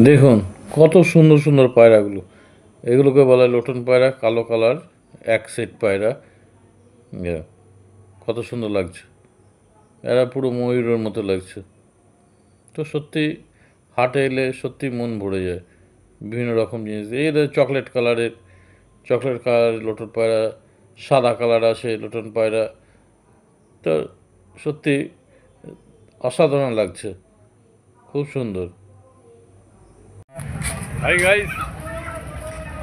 দেখুন কত সুন্দর সুন্দর পায়রাগুলো। এগুলোকে বলা হয় লোটন পায়রা, কালো কালার এক সেট পায়রা। কত সুন্দর লাগছে, এরা পুরো ময়ূরের মতো লাগছে। তো সত্যি হাটে এলে সত্যি মন ভরে যায়। বিভিন্ন রকম জিনিস, এদের চকলেট কালারের লোটন পায়রা, সাদা কালার আছে লোটন পায়রা। তো সত্যি অসাধারণ লাগছে, খুব সুন্দর। হাই গাইস,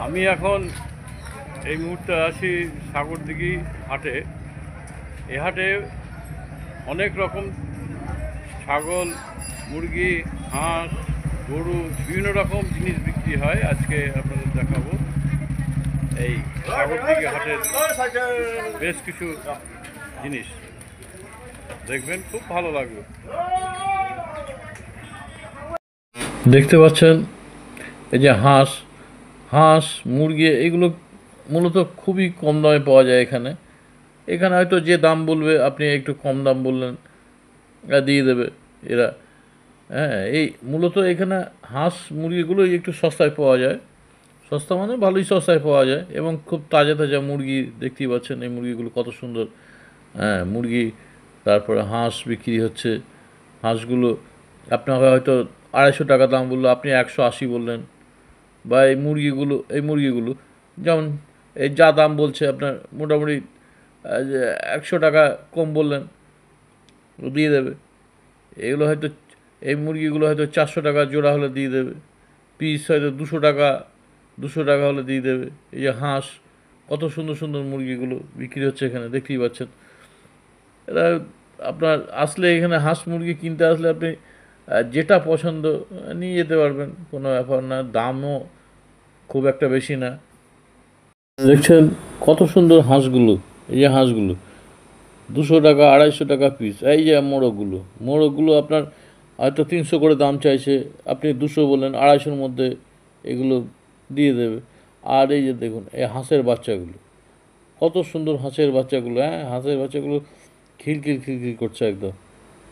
আমি এখন এই মুহূর্তে আছি সাগরদিঘি হাটে। এ হাটে অনেক রকম ছাগল, মুরগি, হাঁস, গরু, বিভিন্ন রকম জিনিস বিক্রি হয়। আজকে আপনাদের দেখাবো এই সাগরদিঘি হাটের বেশ কিছু জিনিস। দেখবেন, খুব ভালো লাগবে। দেখতে পাচ্ছেন এই যে হাঁস, হাঁস মুরগি এগুলো মূলত খুবই কম দামে পাওয়া যায় এখানে। এখানে হয়তো যে দাম বলবে, আপনি একটু কম দাম বললেন, দিয়ে দেবে এরা। হ্যাঁ, এই মূলত এখানে হাঁস মুরগিগুলো একটু সস্তায় পাওয়া যায়। সস্তা মানে ভালোই সস্তায় পাওয়া যায়, এবং খুব তাজা তাজা মুরগি। দেখতেই পাচ্ছেন এই মুরগিগুলো কত সুন্দর। হ্যাঁ, মুরগি, তারপরে হাঁস বিক্রি হচ্ছে। হাঁসগুলো আপনাকে হয়তো 250 টাকা দাম বললো, আপনি 180 বললেন। বা এই মুরগিগুলো যেমন এই যা দাম বলছে আপনার, মোটামুটি 100 টাকা কম বললেন, ও দিয়ে দেবে। এগুলো হয়তো, এই মুরগিগুলো হয়তো 400 টাকা জোড়া হলে দিয়ে দেবে। পিস হয়তো 200 টাকা, 200 টাকা হলে দিয়ে দেবে। এই যে হাঁস, কত সুন্দর সুন্দর মুরগিগুলো বিক্রি হচ্ছে এখানে, দেখতেই পাচ্ছেন। এরা আপনার আসলে এখানে হাঁস মুরগি কিনতে আসলে আপনি যেটা পছন্দ নিয়ে যেতে পারবেন, কোনো ব্যাপার না। দামও খুব একটা বেশি না। দেখছেন কত সুন্দর হাঁসগুলো। এই যে হাঁসগুলো 200 টাকা, 250 টাকা পিস। এই যে মোরগগুলো আপনার হয়তো 300 করে দাম চাইছে, আপনি 200 বললেন, 250-র মধ্যে এগুলো দিয়ে দেবে। আর এই যে দেখুন এই হাঁসের বাচ্চাগুলো, কত সুন্দর হাঁসের বাচ্চাগুলো। হ্যাঁ, হাঁসের বাচ্চাগুলো খিলখিল খিলখিল করছে একদম।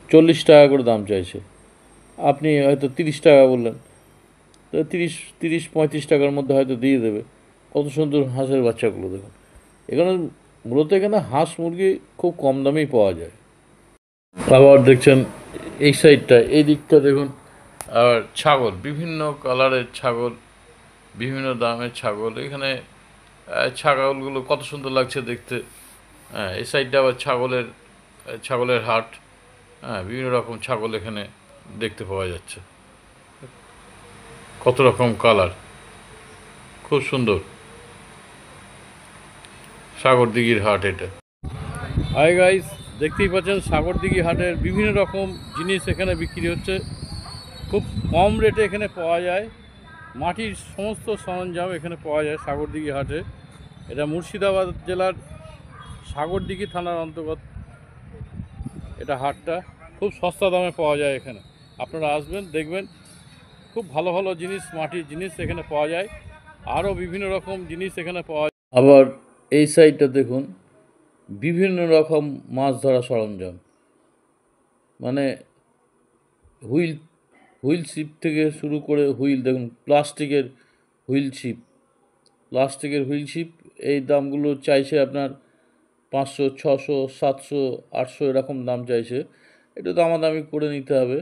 40 টাকা করে দাম চাইছে, আপনি হয়তো 30 টাকা বললেন, তো 30-35 টাকার মধ্যে হয়তো দিয়ে দেবে। কত সুন্দর হাঁসের বাচ্চাগুলো দেখুন। এখানে মূলত এখানে হাঁস মুরগি খুব কম দামেই পাওয়া যায়। আবার দেখছেন এই সাইডটা, এই দিকটা দেখুন। আর ছাগল, বিভিন্ন কালারের ছাগল, বিভিন্ন দামের ছাগল এখানে। ছাগলগুলো কত সুন্দর লাগছে দেখতে। হ্যাঁ, এই সাইডটা আবার ছাগলের হাট। হ্যাঁ, বিভিন্ন রকম ছাগল এখানে দেখতে পাওয়া যাচ্ছে, কত রকম কালার, খুব সুন্দর। সাগরদিঘির হাট এটা। হাই গাইস, দেখতেই পাচ্ছেন সাগরদিঘি হাটের বিভিন্ন রকম জিনিস এখানে বিক্রি হচ্ছে। খুব কম রেটে এখানে পাওয়া যায়। মাটির সমস্ত সরঞ্জাম এখানে পাওয়া যায় সাগরদিঘি হাটে। এটা মুর্শিদাবাদ জেলার সাগরদিঘি থানার অন্তর্গত। এটা হাটটা খুব সস্তা দামে পাওয়া যায় এখানে। আপনারা আসবেন, দেখবেন, খুব ভালো ভালো জিনিস, মাটির জিনিস এখানে পাওয়া যায়। আরও বিভিন্ন রকম জিনিস এখানে পাওয়া যায়। আবার এই সাইডটা দেখুন, বিভিন্ন রকম মাছ ধরা সরঞ্জাম, মানে হুইল হুইল ছিপ থেকে শুরু করে দেখুন, প্লাস্টিকের হুইল ছিপ। এই দামগুলো চাইছে আপনার 500, 600, 700, 800 এরকম দাম চাইছে। একটু দামাদামি করে নিতে হবে।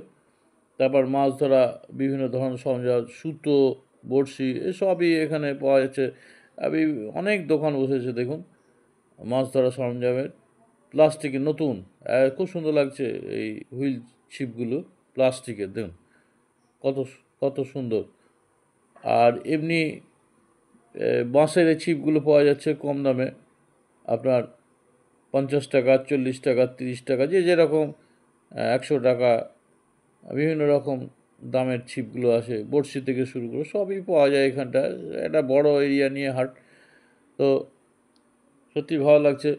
তারপর মাছ ধরা বিভিন্ন ধরনের সরঞ্জাম, সুতো, বড়শি, এসবই এখানে পাওয়া যাচ্ছে। আমি অনেক দোকান বসেছে দেখুন মাছ ধরা সরঞ্জামের। প্লাস্টিকের নতুন, খুব সুন্দর লাগছে এই হুইল ছিপগুলো, প্লাস্টিকের দেখুন, কত কত সুন্দর। আর এমনি বাঁশের এই ছিপগুলো পাওয়া যাচ্ছে কম দামে, আপনার 50 টাকা, 40 টাকা, 30 টাকা, যে যেরকম, 100 টাকা। বিভিন্ন রকম দামের ছিপগুলো আসে, বড়শি থেকে শুরু করে সবই পাওয়া যায় এখানটা। একটা বড় এরিয়া নিয়ে হাট। তো সত্যি ভালো লাগছে।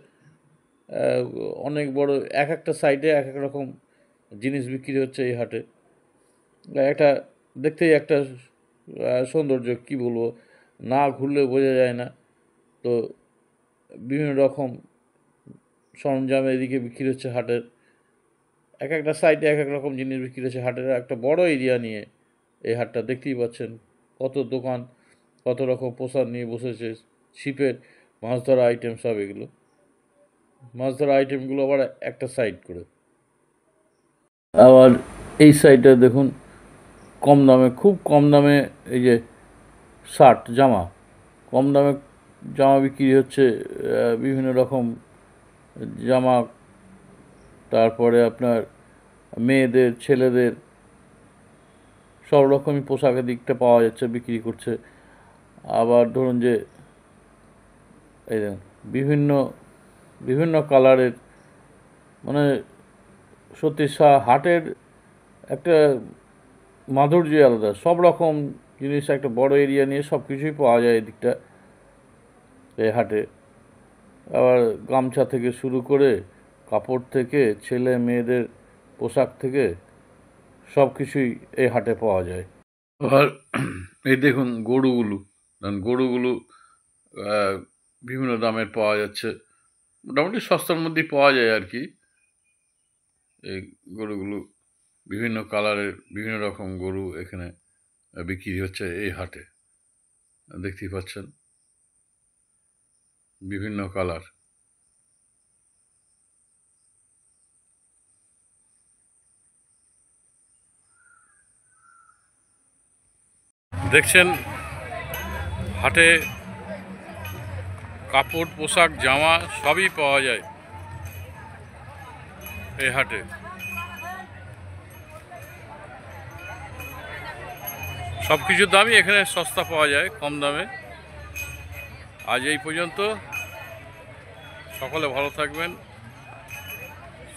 অনেক বড়, এক একটা সাইডে এক এক রকম জিনিস বিক্রি হচ্ছে এই হাটে। একটা দেখতেই একটা সৌন্দর্য, কি বলবো, না ঘুরলে বোঝা যায় না। তো বিভিন্ন রকম সরঞ্জাম এদিকে বিক্রি হচ্ছে হাটের। এক একটা সাইডে এক এক রকম জিনিস বিক্রি হচ্ছে হাটের একটা বড় এরিয়া নিয়ে। এই হাটটা দেখতেই পাচ্ছেন, কত দোকান, কত রকম পোশাক নিয়ে বসেছে, ছিপের মাছ ধরা আইটেম সব এগুলো। মাছ ধরা আইটেমগুলো আবার একটা সাইড করে। আবার এই সাইডে দেখুন কম দামে, খুব কম দামে এই যে শার্ট, জামা, কম দামে জামা বিক্রি হচ্ছে। বিভিন্ন রকম জামা, তারপরে আপনার মেয়েদের, ছেলেদের সব রকমই পোশাকের দিকটা পাওয়া যাচ্ছে, বিক্রি করছে। আবার ধরুন যে এই দেখুন বিভিন্ন বিভিন্ন কালারের, মানে সত্যি হাটের একটা মাধুর্য আলাদা। সব রকম জিনিস, একটা বড় এরিয়া নিয়ে সব কিছুই পাওয়া যায় এদিকটা, এই হাটে। আবার গামছা থেকে শুরু করে, কাপড় থেকে, ছেলে মেয়েদের পোশাক থেকে সব কিছুই এই হাটে পাওয়া যায়। আর এই দেখুন গরুগুলো, গরুগুলো বিভিন্ন দামের পাওয়া যাচ্ছে, মোটামুটি সস্তার মধ্যেই পাওয়া যায় আর কি। এই গরুগুলো বিভিন্ন কালারের, বিভিন্ন রকম গরু এখানে বিক্রি হচ্ছে এই হাটে, দেখতেই পাচ্ছেন বিভিন্ন কালার। দেখছেন হাটে কাপড়, পোশাক, জামা সবই পাওয়া যায় এই হাটে। সব কিছুর দামই এখানে সস্তা পাওয়া যায়, কম দামে। আজ এই পর্যন্ত। সকলে ভালো থাকবেন,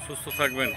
সুস্থ থাকবেন।